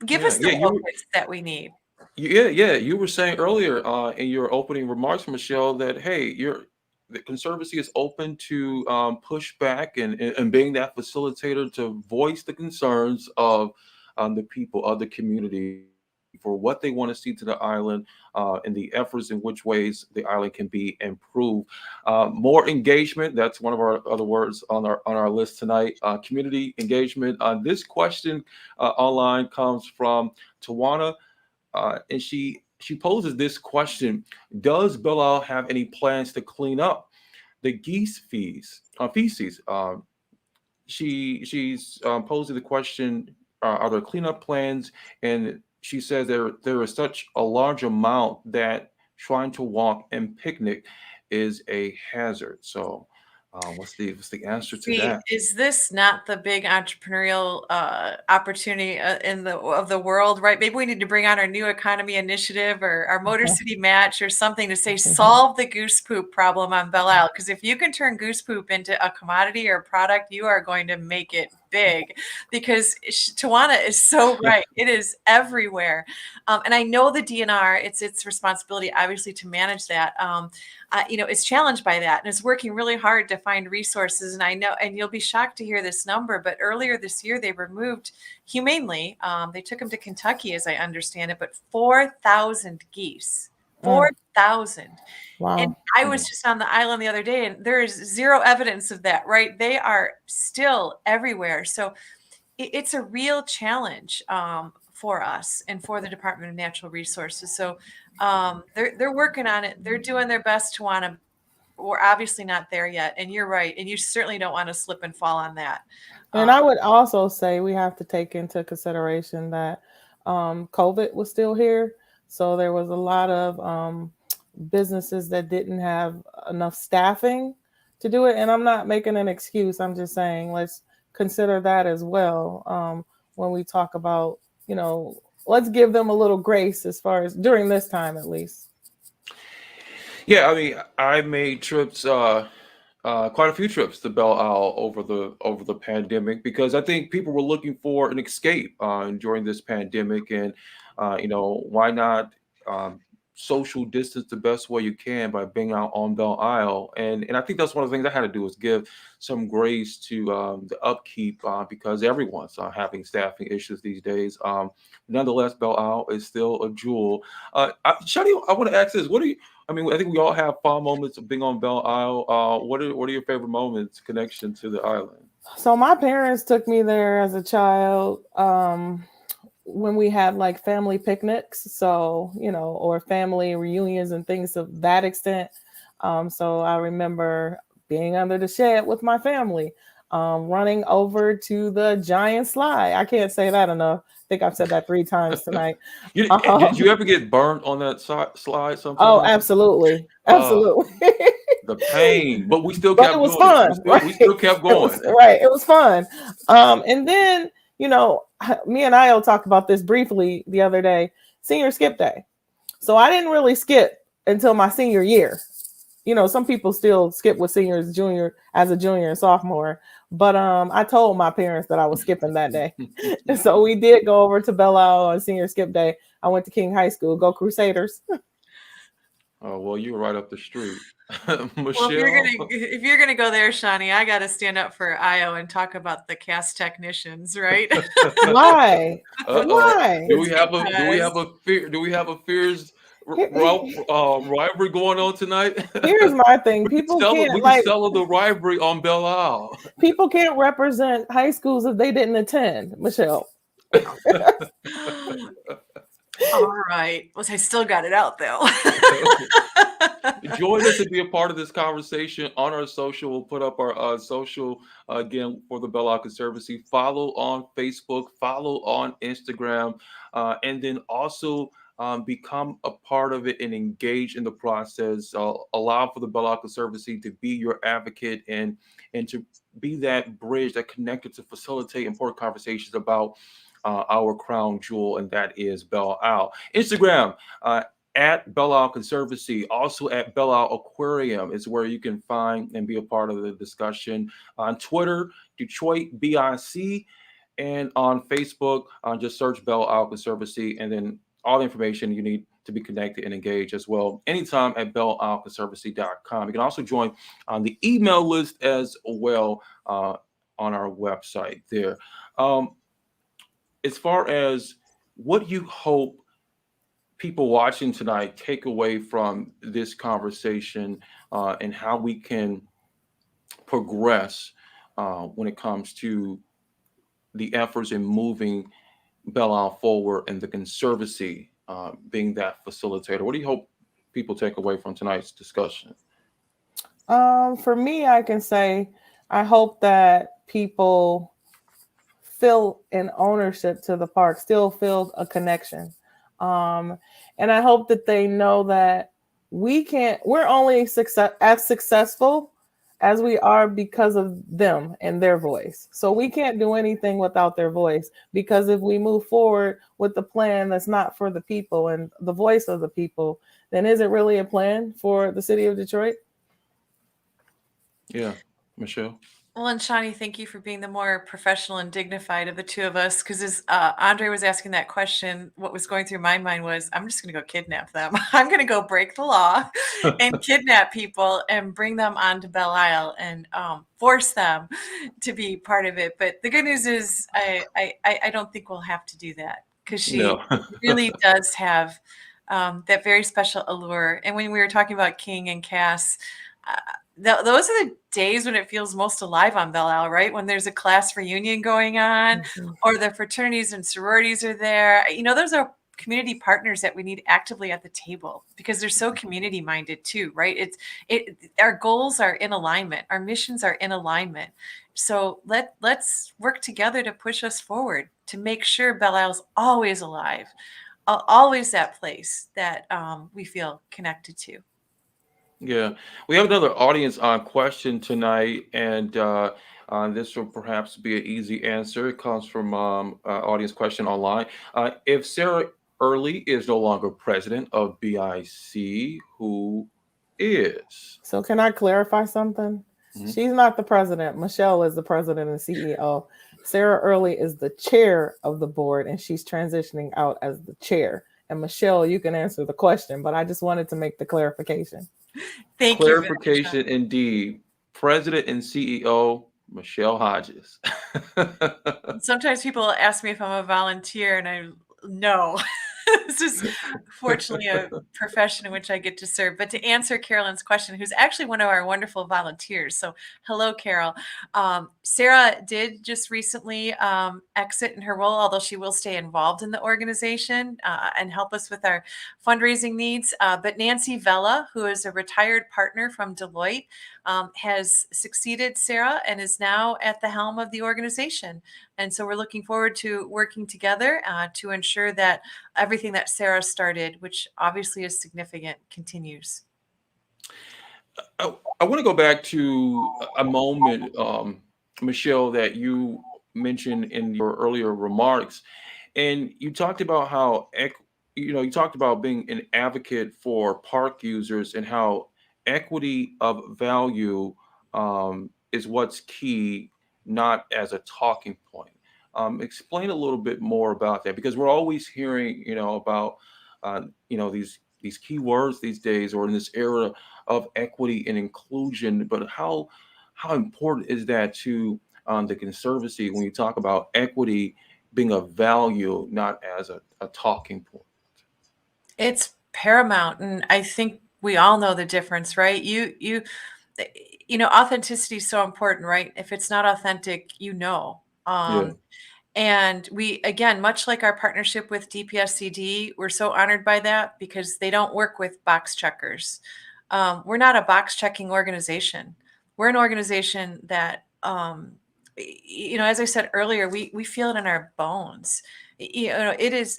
give us the focus that we need. Yeah. You were saying earlier in your opening remarks, Michele, that, hey, the Conservancy is open to push back and being that facilitator to voice the concerns of the people of the community for what they want to see to the island and the efforts in which ways the island can be improved. More engagement, that's one of our other words on our list tonight. Community engagement. This question online comes from Tawana, and she poses this question: does Belle Isle have any plans to clean up the geese feces? She's posing the question: are there cleanup plans? And she says there is such a large amount that trying to walk and picnic is a hazard. So, what's the answer to See, that? is this not the big entrepreneurial opportunity of the world, right? Maybe we need to bring on our new economy initiative or our Motor City Match or something to say solve the goose poop problem on Belle Isle. Because if you can turn goose poop into a commodity or a product, you are going to make it big. Because Tawana is so right; it is everywhere, and I know the DNR. It's its responsibility, obviously, to manage that. It's challenged by that and it's working really hard to find resources. And I know, and you'll be shocked to hear this number, but earlier this year, they removed humanely, they took them to Kentucky, as I understand it, but 4,000 geese, 4,000. And Wow. I was just on the island the other day and there is zero evidence of that, right? They are still everywhere. So it's a real challenge for us and for the Department of Natural Resources. So they're working on it. They're doing their best to want to. We're obviously not there yet, and you're right. And you certainly don't want to slip and fall on that. And I would also say we have to take into consideration that COVID was still here, so there was a lot of businesses that didn't have enough staffing to do it. And I'm not making an excuse. I'm just saying let's consider that as well when we talk about, let's give them a little grace as far as during this time at least. Yeah, I mean, I made trips, quite a few trips to Belle Isle over the pandemic because I think people were looking for an escape during this pandemic, and why not social distance the best way you can by being out on Belle Isle, and I think that's one of the things I had to do is give some grace to the upkeep because everyone's having staffing issues these days. Nonetheless, Belle Isle is still a jewel. Shani, I want to ask this: what do you? I mean, I think we all have fond moments of being on Belle Isle. What are your favorite moments connection to the island? So my parents took me there as a child when we had like family picnics, so or family reunions and things of that extent. So I remember being under the shed with my family, running over to the giant slide. I can't say that enough. I think I've said that 3 times tonight. Did you ever get burned on that slide Oh, sometime? absolutely. Uh, Absolutely. the pain, but we still But it kept was doing it. fun, right? We still kept It was going. right. It was fun. And then, me and Io talked about this briefly the other day, senior skip day. So I didn't really skip until my senior year. Some people still skip with seniors, as a junior and sophomore. But I told my parents that I was skipping that day. So we did go over to Belle Isle on senior skip day. I went to King High School. Go Crusaders. Oh well, you were right up the street, Well, Michelle. if you're gonna go there, Shani, I got to stand up for Io and talk about the cast technicians, right? Why? Uh-oh. Why? Do we have a fierce Here- rivalry going on tonight? Here's my thing. People We can't can settle the rivalry on Belle Isle. people can't represent high schools if they didn't attend, Michelle. All right. Well, I still got it out though. Join us and be a part of this conversation on our social. We'll put up our social again for the Belle Isle Conservancy. Follow on Facebook, follow on Instagram, and then also become a part of it and engage in the process. Allow for the Belle Isle Conservancy to be your advocate and to be that bridge, that connector to facilitate important conversations about our crown jewel, and that is Belle Isle. Instagram. At Belle Isle Conservancy, also at Belle Isle Aquarium is where you can find and be a part of the discussion. On Twitter, Detroit BIC, and on Facebook, just search Belle Isle Conservancy, and then all the information you need to be connected and engaged as well. Anytime at belleisleconservancy.com. You can also join on the email list as well on our website there. As far as what you hope people watching tonight take away from this conversation and how we can progress when it comes to the efforts in moving Belle Isle forward and the Conservancy being that facilitator. What do you hope people take away from tonight's discussion? For me, I can say I hope that people feel an ownership to the park, still feel a connection. And I hope that they know that we're only as successful as we are because of them and their voice. So we can't do anything without their voice, because if we move forward with the plan that's not for the people and the voice of the people, then is it really a plan for the city of Detroit? Yeah, Michele. Well, and Shani, thank you for being the more professional and dignified of the two of us. Because as Andre was asking that question, what was going through my mind was, I'm just going to go kidnap them. I'm going to go break the law and kidnap people and bring them onto Belle Isle and force them to be part of it. But the good news is, I don't think we'll have to do that, because she really does have that very special allure. And when we were talking about King and Cass, those are the days when it feels most alive on Belle Isle, right? When there's a class reunion going on, or the fraternities and sororities are there. Those are community partners that we need actively at the table, because they're so community minded too, right? Our goals are in alignment. Our missions are in alignment. So let's work together to push us forward, to make sure Belle Isle's always alive, always that place that we feel connected to. Yeah, we have another audience question tonight, and this will perhaps be an easy answer. It comes from audience question online. If Sarah Early is no longer president of BIC, who is? So can I clarify something? She's not the president. Michele is the president and CEO. Sarah Early is the chair of the board, and she's transitioning out as the chair. And Michele, you can answer the question, but I just wanted to make the clarification. Thank you. Clarification indeed. President and CEO, Michele Hodges. Sometimes people ask me if I'm a volunteer, and no. This is fortunately a profession in which I get to serve. But to answer Carolyn's question, who's actually one of our wonderful volunteers. So hello, Carol. Sarah did just recently exit in her role, although she will stay involved in the organization and help us with our fundraising needs. But Nancy Vella, who is a retired partner from Deloitte, has succeeded Sarah and is now at the helm of the organization. And so we're looking forward to working together to ensure that everything that Sarah started, which obviously is significant, continues. I want to go back to a moment, Michele, that you mentioned in your earlier remarks, and you talked about how you talked about being an advocate for park users and how equity of value is what's key, not as a talking point. Explain a little bit more about that, because we're always hearing, about, these key words these days, or in this era of equity and inclusion. But how important is that to the Conservancy when you talk about equity being a value, not as a talking point? It's paramount, and I think we all know the difference, right? Authenticity is so important, right? If it's not authentic, And we, again, much like our partnership with DPSCD, we're so honored by that, because they don't work with box checkers. We're not a box checking organization. We're an organization that, as I said earlier, we feel it in our bones. This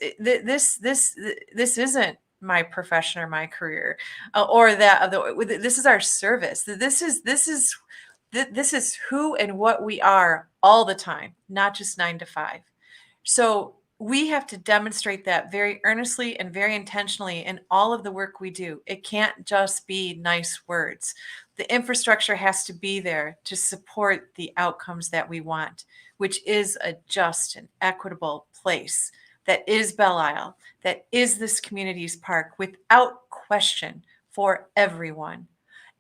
isn't my profession or my career, or that. This is our service. This is who and what we are all the time, not just 9 to 5. So we have to demonstrate that very earnestly and very intentionally in all of the work we do. It can't just be nice words. The infrastructure has to be there to support the outcomes that we want, which is a just and equitable place that is Belle Isle, that is this community's park without question for everyone.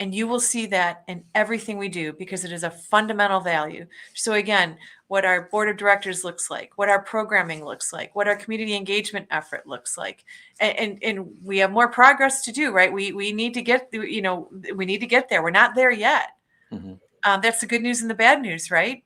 And you will see that in everything we do because it is a fundamental value. So again, what our board of directors looks like, what our programming looks like, what our community engagement effort looks like. And we have more progress to do, right? We need to get, we need to get there. We're not there yet. Mhm. That's the good news and the bad news, right?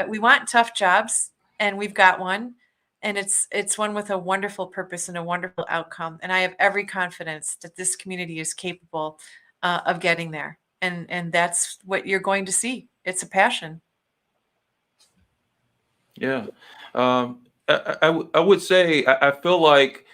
We want tough jobs, and we've got one. And it's one with a wonderful purpose and a wonderful outcome. And I have every confidence that this community is capable of getting there. And that's what you're going to see. It's a passion. Yeah. I would say I feel like,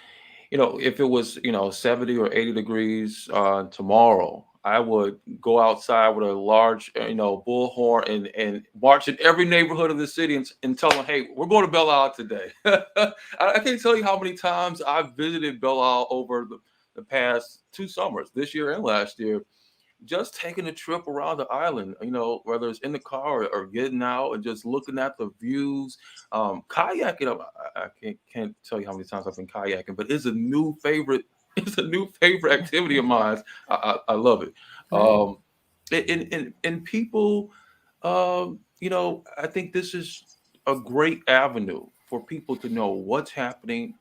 if it was, 70 or 80 degrees tomorrow, I would go outside with a large, bullhorn and march in every neighborhood of the city and tell them, hey, we're going to Belle Isle today. I can't tell you how many times I've visited Belle Isle over the past 2 summers, this year and last year, just taking a trip around the island, whether it's in the car or getting out and just looking at the views. Kayaking, I can't tell you how many times I've been kayaking, but it's a new favorite. It's a new favorite activity of mine. I love it. Right. And people, I think this is a great avenue for people to know what's happening,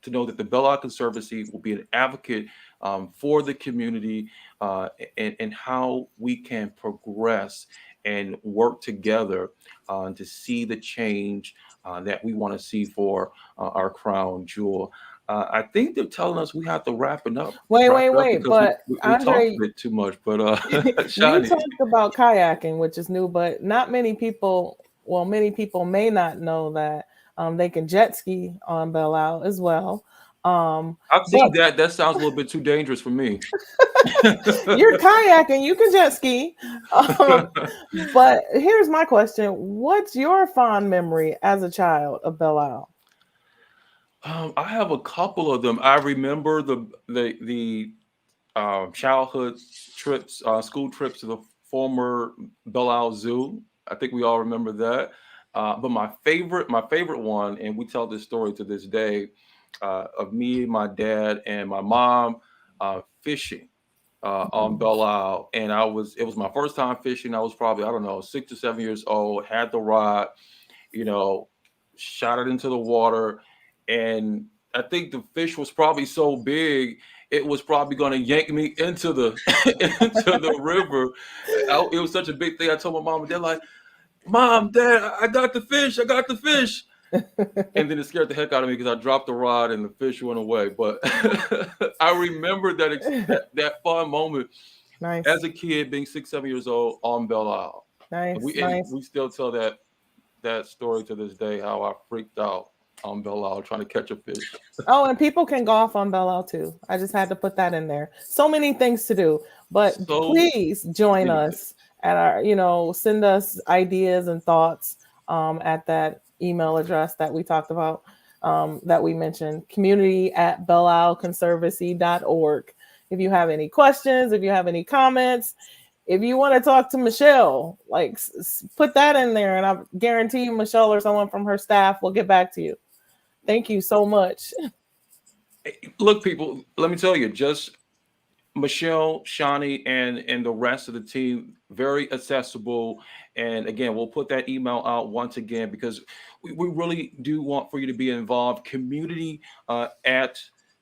to know that the Belle Isle Conservancy will be an advocate for the community, and how we can progress and work together to see the change that we want to see for our crown jewel. I think they're telling us we have to Wait, wrap wait, it up wait. because But we talked a Andre, bit too much. But you Shani, talked about kayaking, which is new, but not many people, well, many people may not know that they can jet ski on Belle Isle as well. I've But seen that. That sounds a little bit too dangerous for me. you're kayaking, you can jet ski. Um, but here's my question. What's your fond memory as a child of Belle Isle? I have a couple of them. I remember the childhood trips, school trips to the former Belle Isle Zoo. I think we all remember that. But my favorite one, and we tell this story to this day, of me, my dad, and my mom fishing on Belle Isle, and it was my first time fishing. I was probably, I don't know, 6 or 7 years old. Had the rod, you know, shot it into the water, and I think the fish was probably so big it was probably going to yank me into the into the river. It was such a big thing. I told my mom and dad, like, "Mom, Dad, I got the fish! I got the fish!" And then it scared the heck out of me because I dropped the rod and the fish went away. But I remember that fun moment as Nice, a kid, being 6, 7 years old on Belle Isle. And nice, and nice. we still tell that story to this day, how I freaked out on Belle Isle trying to catch a fish. Oh, and people can golf on Belle Isle too. I just had to put that in there. So many things to do, but So please join many things. us at our, send us ideas and thoughts at that email address that we talked about, that we mentioned, community@belleisleconservancy.org. If you have any questions, if you have any comments, if you want to talk to Michele, like put that in there, and I guarantee you Michele or someone from her staff will get back to you. Thank you so much. Look, people, let me tell you, just Michele, Shani, and the rest of the team, very accessible. And again, we'll put that email out once again because we really do want for you to be involved. Community at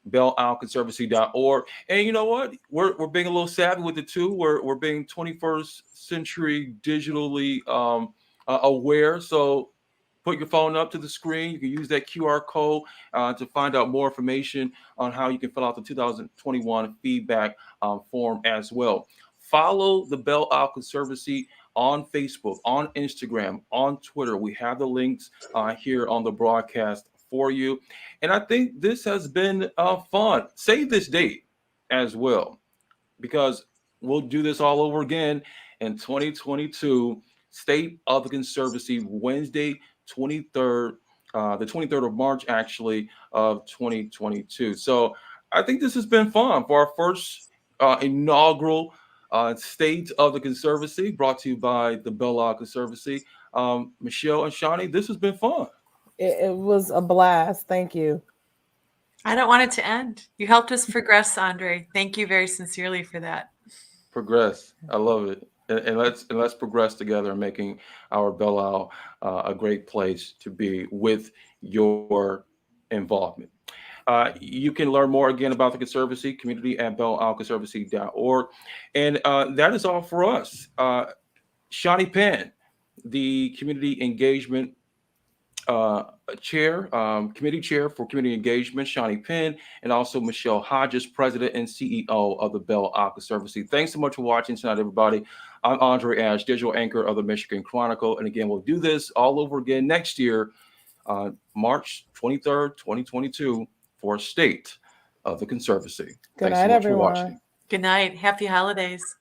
belleisleconservancy.org. And you know what? We're being a little savvy with it too. We're being 21st century digitally aware. So put your phone up to the screen. You can use that QR code to find out more information on how you can fill out the 2021 feedback form as well. Follow the Belle Isle Conservancy on Facebook, on Instagram, on Twitter. We have the links here on the broadcast for you. And I think this has been fun. Save this date as well, because we'll do this all over again in 2022. State of the Conservancy, Wednesday, 23rd, the 23rd of March, actually, of 2022. So I think this has been fun for our first inaugural State of the Conservancy, brought to you by the Belle Isle Conservancy. Michele and Shani, this has been fun. it was a blast. Thank you. I don't want it to end. You helped us progress, Andre. Thank you very sincerely for that. Progress. I love it. And let's progress together in making our Belle Isle a great place to be with your involvement. You can learn more again about the Conservancy community at belleisleconservancy.org. And that is all for us. Shani Penn, the community engagement committee chair for community engagement, Shani Penn, and also Michele Hodges, president and CEO of the Belle Isle Conservancy. Thanks so much for watching tonight, everybody. I'm Andre Ash, digital anchor of the Michigan Chronicle. And again, we'll do this all over again next year, March 23rd, 2022, for State of the Conservancy. Good Thanks night, so much for everyone. watching. Good night. Happy holidays.